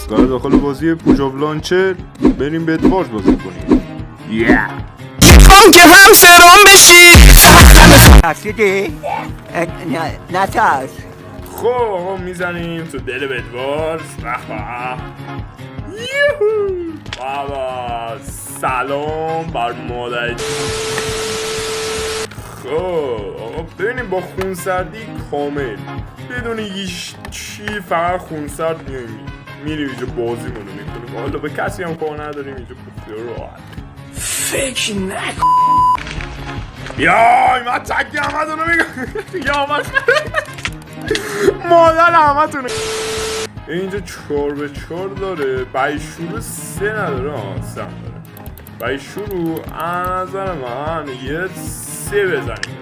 قرار داخل بازی پوجاب لانچر بریم ادوارز بازی کنیم. میخوام که همسرم بشی. ترسیدی؟ نه ترس. خب میزنیم تو دل ادوارز. یوهو بابا سلام بر مادر. خب آقا ببینیم با خونسردی کامل بدون هیچ چی فقط خونسرد میریم اینجا بازی منو میکنیم. حالا به کسی هم کار نداریم اینجا بخیر راحت. فکر نکن. یای من تکی همه تونو میگم. یا من مادر همه تونو. اینجا 4x4 داره. بای شروع 3 نداره. 3 داره. بای شروع از نظر من یه 3 بزنیم.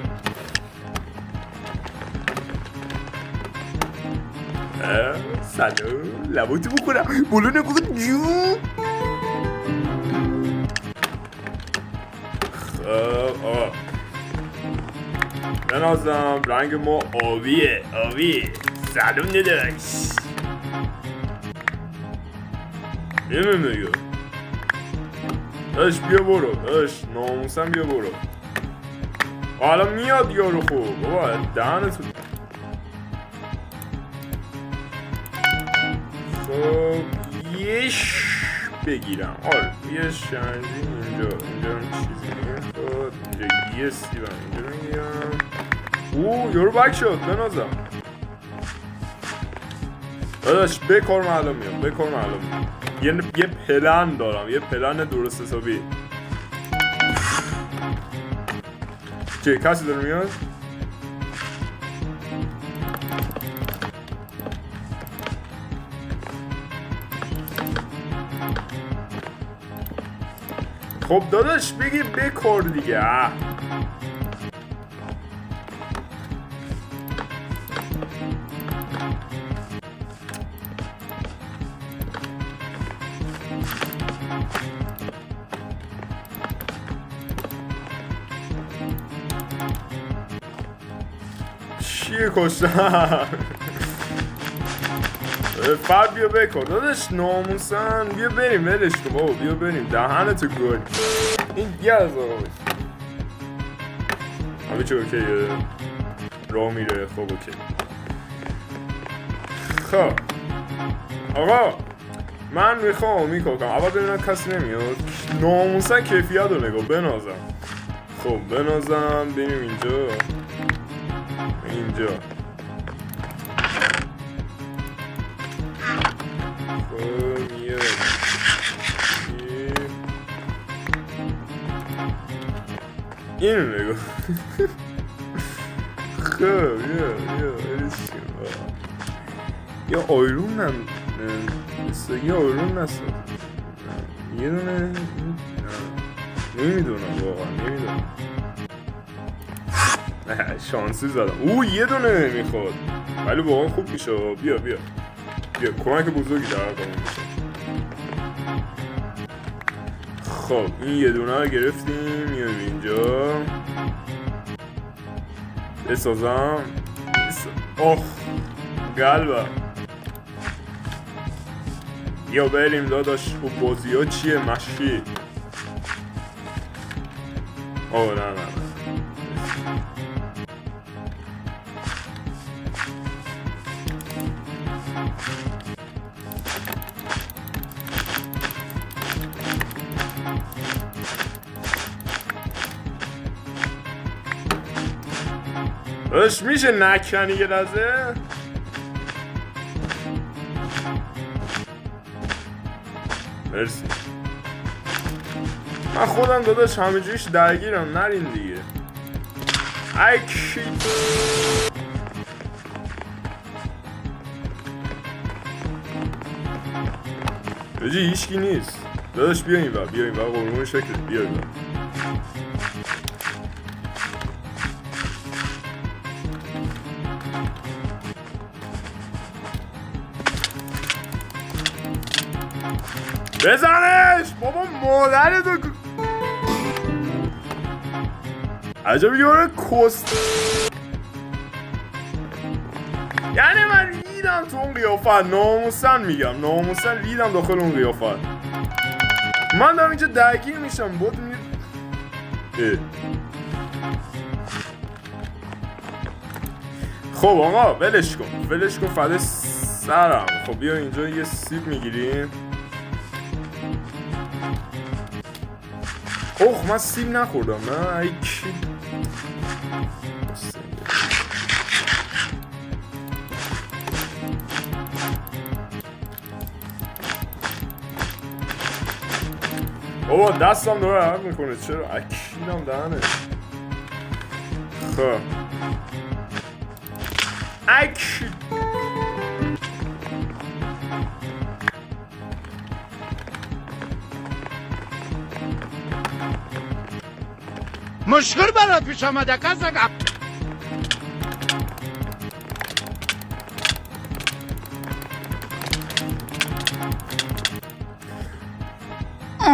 سلام لباتو بخورم بلو نگو جو. خب بنازم رنگ ما آبیه. سلام نداشت نمیگه داشت بیا برو داشت ناموسم بیا برو. حالا میاد یارو خوب بابا دهنتو. خب یش بگیرم. یه شنجی اینجا چیزی نمیخواد. اینجا یه سیبم اینجا میگیرم. یارو بک شد بنازم. داداش بکار معلوم میام. یه پلن دارم. یه پلن درست حسابی. چه کسی داره میاد؟ خب داداش بگی بکار دیگه. چیه کشتم؟ فرد بیا بکن داداش ناموسن. بیا بریم ولش کن بابا. بیا بریم دهنتو گل. این یه از آقا باشی همه چه اوکیه راه میره. خب اوکی. خب آقا من میخوام میکنم اول ببینم کسی نمیاد. ناموسن کیفیت رو نگاه بنازم. خب بنازم بریم اینجا. اینو نگاه. خب یا آیرون یه آیرون نست. یه دونه نمیدونم واقعا نمیدونم. شانسی زدم. یه دونه نمیخواد ولی واقعا خوب میشه. بیا کمک بزرگی در آقا میشه. خب این یه دونه رو گرفتیم. میام اینجا بسازم. قلبم یا بریم داداش. او بازی ها چیه مشکی. نه داداش میشه نکنی یه لحظه. مرسی. من خودم داداش همه جویش درگیرم. نرین دیگه. ای کی بجی هیچکی نیست داداش. بیا این بر قرمون شکل. بیا این بر. بزنش بابا مادرتو. عجب یاره کست. یعنی من ریدم تو اون قیافت. ناموسن میگم، ناموسن ریدم داخل اون قیافت. من دارم اینجا درگیر میشم بود میر. خب آقا ولش کن فده سرم. خب بیا اینجا یه سیب میگیریم. اوه من سیب نخوردم نه ای کی. بابا دستم داره عرق میکنه چرا اکیدم دهنه. خب اکید مشکل برات پیش آمده قزقم.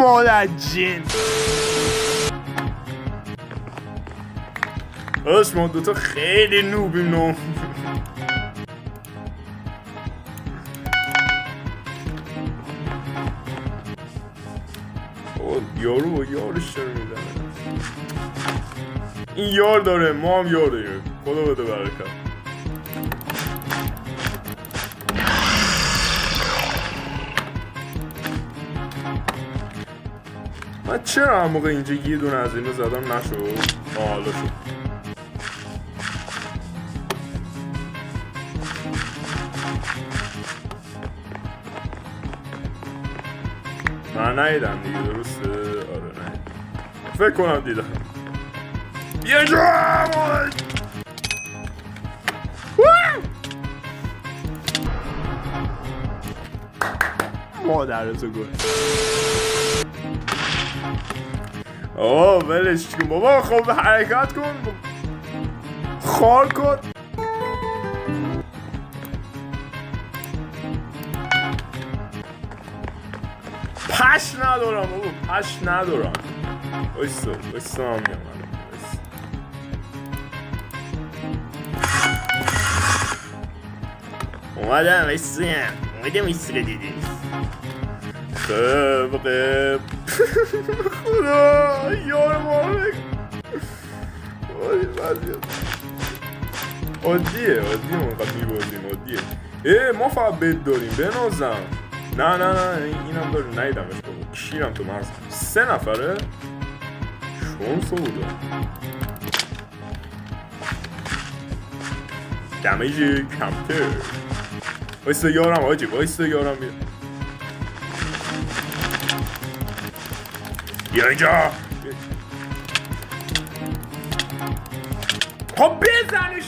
مادر جن. داشت ما دوتا خیلی نوبیم نو. یارو با یارش چرا میزنه. این یار داره ما هم یار داریم. خدا بده برکت. من چرا هم موقع اینجا یه دونه از اینو زدم نشد. حالا شد. من ندیدم دیگه درسته. آره ندیدم فکر کنم دیدم. یه جا مادرتو گل. آه ولش کن بابا. خب حرکت کن خار کن. پش ندارم بابا پش ندارم. وایسا هم میام اومدم ایسته دیدی. خب خدا یار ما عادیه منقدر میبازیم عادیه. ما فقط بد داریم بنازم. نه اینم داریم ندیدمش بابا. کشیرم تو مغز. 3 نفره شونسو بودم. دمیج کمتر. وایستا یارم آجی وایستا یارم بیا اینجا. خب بزنش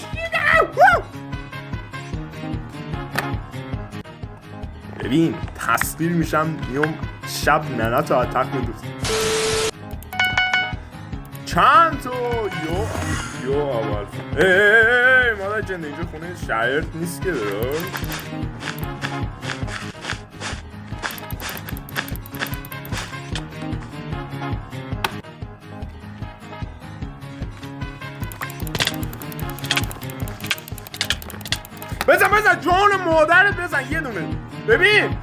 ببین تصویر میشم میام شب ننه تا اتک میدوست. چند تو یو اول مادر جنده اینجا خونه شایرت نیست که داره. بزن جان مادرت بزن یه دونه. ببین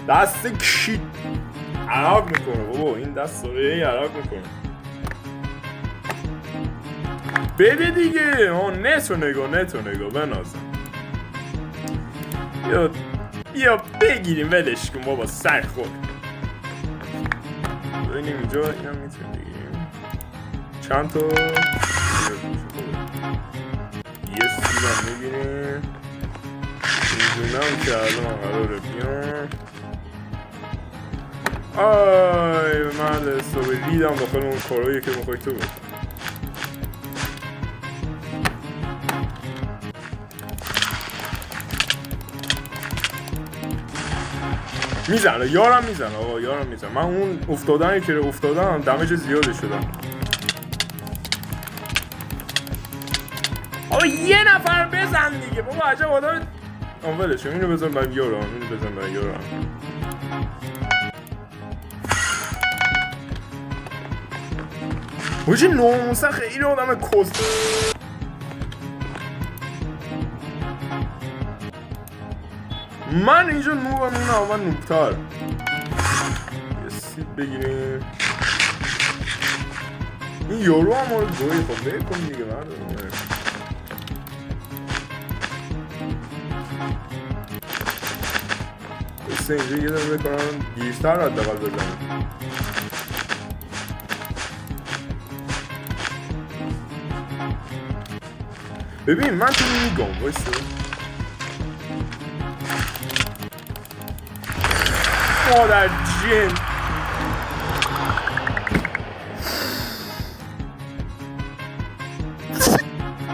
دست کی عرق میکنه بابا. این دست داره عرق میکنه. بده دیگه. نتو نگاه بنازم. یا بگیریم ولش کن بابا سر خود. ببینیم اینجا اینم میتونیم بگیریم. چند تا یه سیبم میگیریم. میدونم که الان قراره بیان. آی مرد حسابی ریدم داخل اون کارهایی که میخوای تو بود. میزنه یارم میزنه آقا یارم میزنه. من اون افتادنی که افتادم دمیج زیادی شدم. آقا یه نفر بزن دیگه بابا عجب آدم. ولشم اینو بزن برای یارم. اینو بزن برای یارم. وجه ناموسن خیلی آدم کس. من اینجا نوبم اون اول نوبتر. یه سیب بگیریم. این یارو هم ما رو گوی خب بکن دیگه مردم. بسه اینجا یه داره بکنم گیرتر رو دقل بزنم. ببین من تو میگم وایسته مادر جن.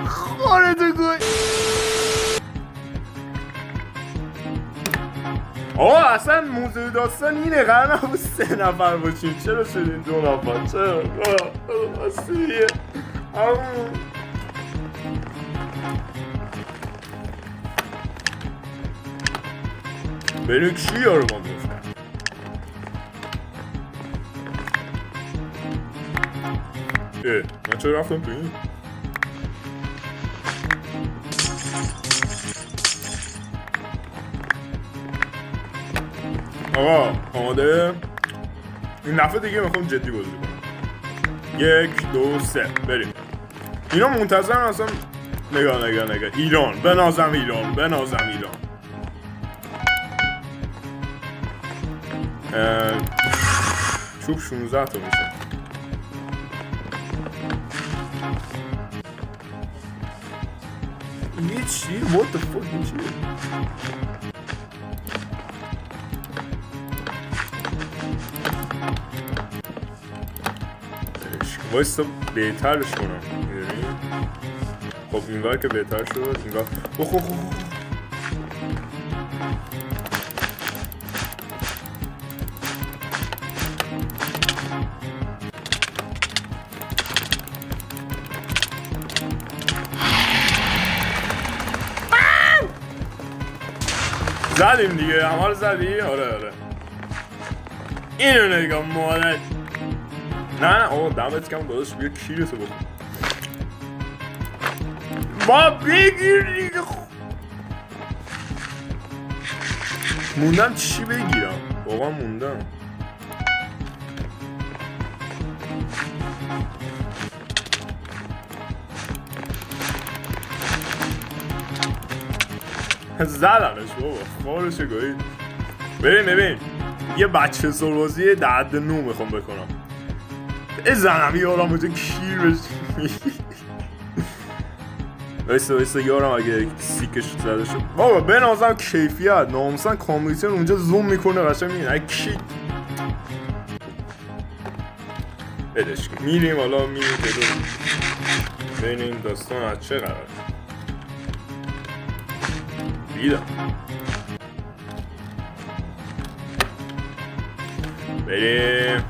خارتو گوی. آقا اصلا موضوع داستان اینه قرار نبود 3 نفر باشیم. چرا شدین 2 نفر؟ چرا؟ اصلیه بریم چی یارو ما میفتن؟ من چرا رفتم تو این؟ آقا آماده؟ این دفعه دیگه میخوام جدی بازی کنم. 1 2 3 بریم. اینا منتظرن اصلا. نگاه ایران بنازم ایران. چوب 16 تا میشه. این چی؟ What the fuck این چیه؟ وایستا بهترش کنم. خب اینور که بهتر شد. اینور زدیم دیگه. همه رو زدی؟ آره اینو نگاه مادر. نه آقا دمت کم داداش بیا کیرتو بکن. با بگیر دیگه. موندم چی بگیرم؟ واقعا موندم. زدمش بابا خارشو گوید. ببین یه بچه سربازی درد نو میخوام بکنم. بزنم یارم اونجا کیر بشه. وایستا یارم اگه سیکش زده شد بابا بنازم کیفیت ناموسن کامپیوتر اونجا زوم میکنه قشنگ میبینه کی بدش میریم. حالا میریم ببینیم داستان از چه قرار. بیدم بریم.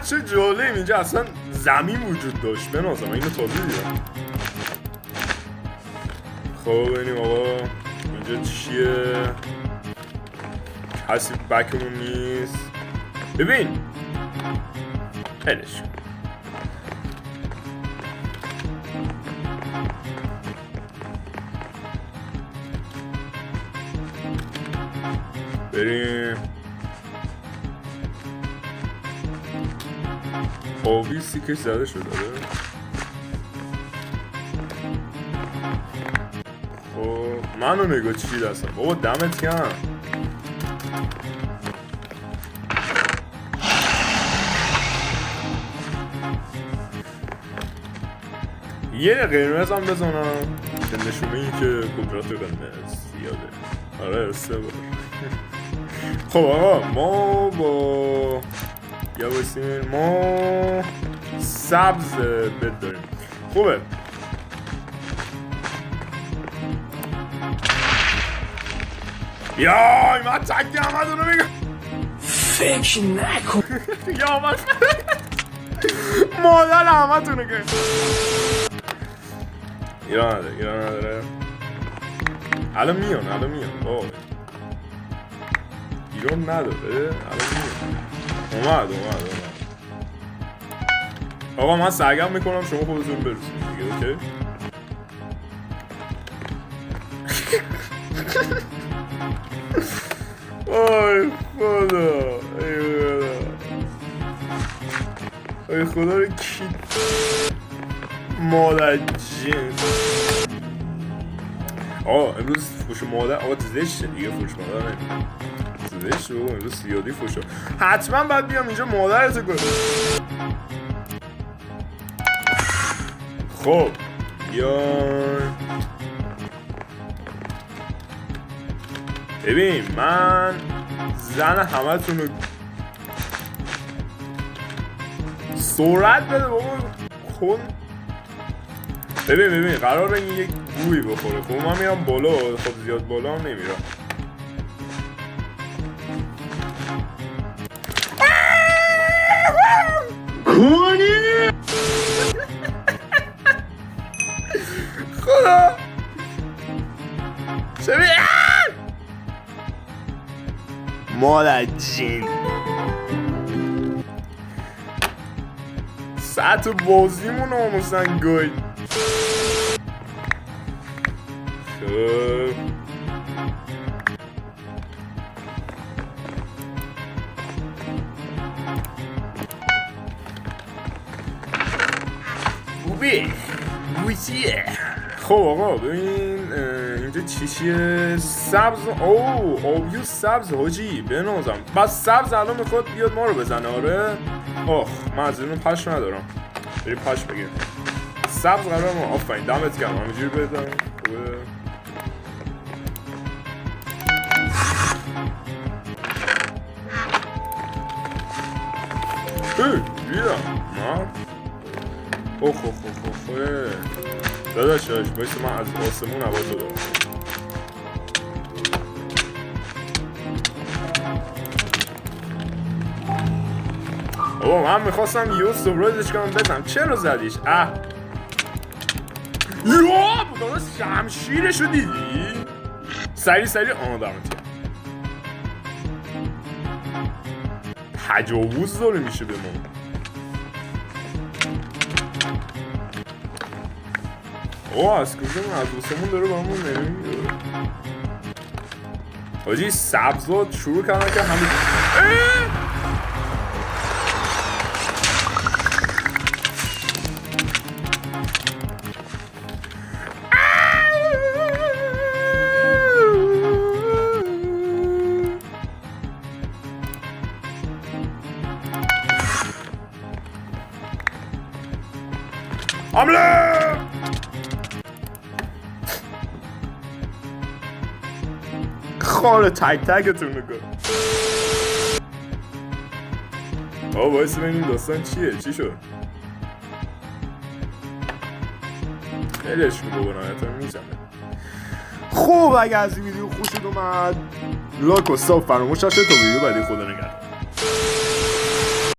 چه جالب اینجا اصلا زمین وجود داشت. بنازم اینو تازه دیدم. خب ببینیم آقا اینجا چیه؟ کسی بکمون نیست. ببین هلش بریم. آبی سیکش زده شده. خب منو نگاه چی دستم بابا دمت کم. یه قرمز هم بزنم که نشونه این که قدرت قرمز زیاده. آره 3 بار. خب آقا ما با یا بسیم ما سبز بد داریم. خوبه یای من تکی همه دونو میگم فکر نکن. یا من مادر همه تونه که ایران نداره الان میان بابا ایران نداره الان میان اومد آقا من سرگرم میکنم شما خودتون برسونید دیگه اوکی آی خدا ای خدا رو کی مادر جنس آقا امروز فوش مادر آقا زشته دیگه فوش مادر نمید زشته بابا امروز سیادی فوشو حتما باید بیام اینجا مادرتو کنم خب بیای ببین من زن همه تونو سرعت بده بابا کن ببین قراره این یک گویی بخوره خب من میرم بالا خب زیاد بالا هم نمیرم خدا شبیه مادر جین ساعت بازیمون آموزن گوی خب بویچیه خب آقا ببین اینجا چیه سبز آبیو سبز حاجی بنازم بس سبز الان میخواد بیاد ما رو بزنه آره من از اینو پش ندارم بریم پش بگیرم سبز قرار ما آفرین دمت گرم همینجوری بدم بیدم اوه داداش بایست من از آسمون عوض دارم اوه من میخواستم یه سورایزش کنم بزنم چرا زدیش یا داداش شمشیرشو دیدی؟ سری دمت تجاوز داره میشه به ما از کجا از دوستمون داره با همون نمیگه حاجی سبزات شروع کردن که همین حمله خانه تکتون نگاه بایستی ببینیم داستان چیه چی شد خیلی عشق بابا نهایتا میزنه خب اگه از این ویدیو خوشت اومد لایک و ساب فراموش نشه تا ویدیو بعدی خدا نگهدار